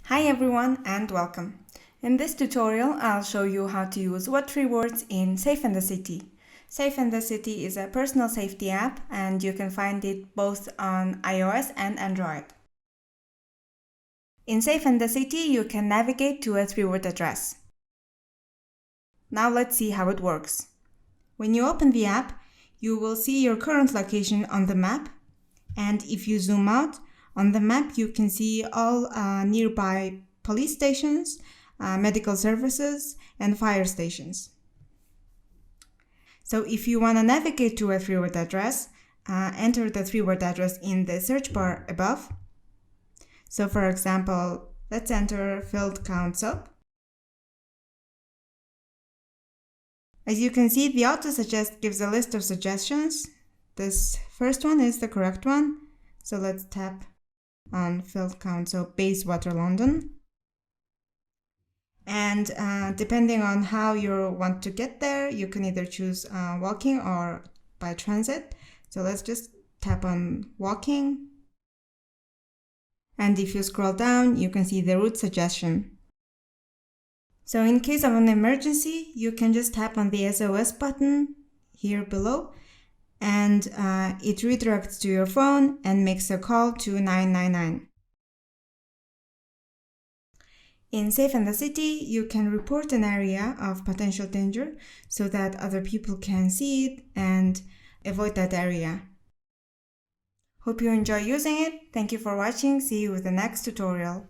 Hi everyone and welcome. In this tutorial, I'll show you how to use what3words in Safe in the City. Safe in the City is a personal safety app and you can find it both on iOS and Android. In Safe in the City, you can navigate to a 3-word address. Now let's see how it works. When you open the app, you will see your current location on the map, and if you zoom out, on the map you can see all nearby police stations, medical services, and fire stations. So if you want to navigate to a 3-word address, enter the 3-word address in the search bar above. So for example, let's enter filled count soap. As you can see, the Autosuggest gives a list of suggestions. This first one is the correct one. So let's tap on filled count soap Bayswater, London. And depending on how you want to get there, you can either choose walking or by transit. So let's just tap on walking. And if you scroll down, you can see the route suggestion. So in case of an emergency, you can just tap on the SOS button here below, and it redirects to your phone and makes a call to 999. In Safe in the City, you can report an area of potential danger so that other people can see it and avoid that area. Hope you enjoy using it. Thank you for watching. See you with the next tutorial.